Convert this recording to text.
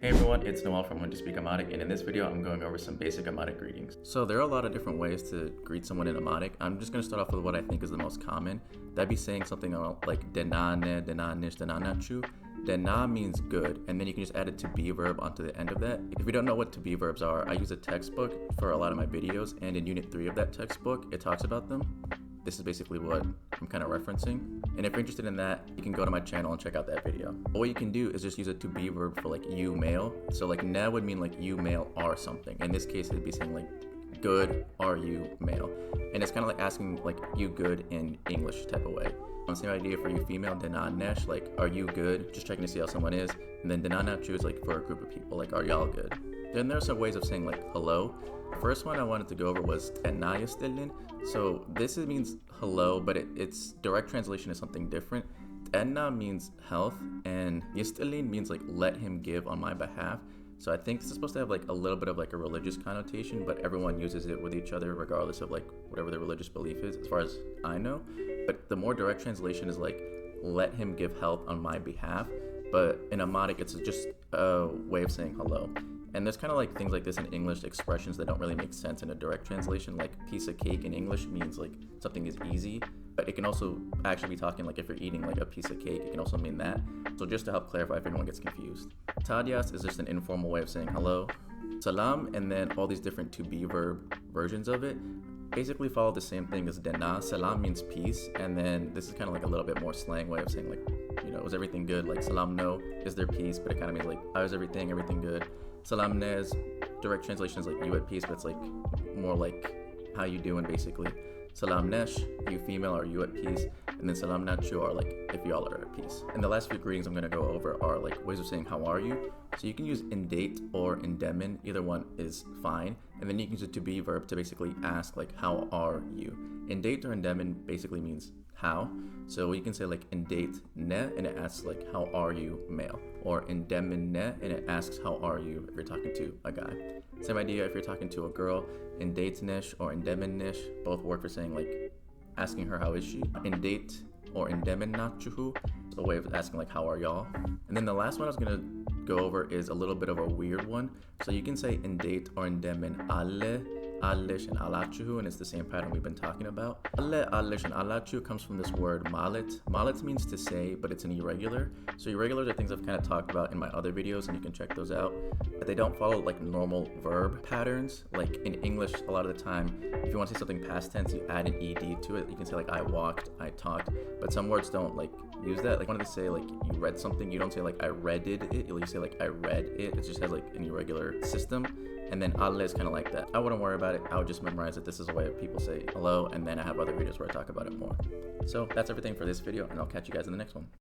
Hey everyone, it's Noel from When to Speak Amharic, and in this video I'm going over some basic Amharic greetings. So there are a lot of different ways to greet someone in Amharic. I'm just going to start off with what I think is the most common. That'd be saying something like denane, denanish, denanachu. Dena means good, and then you can just add a to be verb onto the end of that. If you don't know what to be verbs are, I use a textbook for a lot of my videos, and in Unit 3 of that textbook, it talks about them. This is basically what I'm kind of referencing. And if you're interested in that, you can go to my channel and check out that video. But what you can do is just use a to be verb for like you male. So like ne would mean like you male are something. In this case, it'd be saying like good are you male. And it's kind of like asking like you good in English type of way. Same idea for you female, dena nesh, like are you good? Just checking to see how someone is. And then dena nachu is like for a group of people, like are y'all good? Then there's some ways of saying like hello. First one I wanted to go over was enayastelin. So this means hello, but its direct translation is something different. Enna means health, and yistelin means like let him give on my behalf. So I think it's supposed to have like a little bit of like a religious connotation, but everyone uses it with each other regardless of like whatever their religious belief is, as far as I know. But the more direct translation is like let him give health on my behalf. But in Amharic, it's just a way of saying hello. And there's kind of like things like this in English, expressions that don't really make sense in a direct translation. Like piece of cake in English means like something is easy, but it can also actually be talking like if you're eating like a piece of cake, it can also mean that. So just to help clarify if anyone gets confused. Tadias is just an informal way of saying hello. Salam, and then all these different to be verb versions of it basically follow the same thing as dena. Salam means peace, and then this is kind of like a little bit more slang way of saying like, you know, is everything good? Like salam no, is there peace? But it kind of means like, how is everything good? Salam nez, direct translation is like you at peace, but it's like more like how you doing basically. Salam nesh, you female, are you at peace? And then salam nachu are like if y'all are at peace. And the last few greetings I'm gonna go over are like ways of saying how are you. So you can use indate or indemin, either one is fine. And then you can use a to be verb to basically ask like how are you. Indate or indemin basically means how. So you can say like indate ne, and it asks like how are you male, or indemin ne, and it asks how are you if you're talking to a guy. Same idea if you're talking to a girl. Indate nish or indemin nish both work for saying like asking her how is she. Indate or indemin nachuhu, a way of asking like how are y'all. And then the last one I was gonna go over is a little bit of a weird one. So you can say indate or indemin alle, allish, and alachuhu, and it's the same pattern we've been talking about. Alle, allish, and alachu comes from this word malet. Malet means to say, but it's an irregular. So irregulars are things I've kind of talked about in my other videos, and you can check those out. But they don't follow like normal verb patterns. Like in English, a lot of the time, if you want to say something past tense, you add an ed to it. You can say like I walked, I talked, but some words don't like use that. Like wanted to say like you read something, you don't say like I readed it. You say like I read it. It just has like an irregular system. And then alle is kind of like that. I wouldn't worry about it. I would just memorize that this is a way of people say hello, and then I have other videos where I talk about it more. So that's everything for this video, and I'll catch you guys in the next one.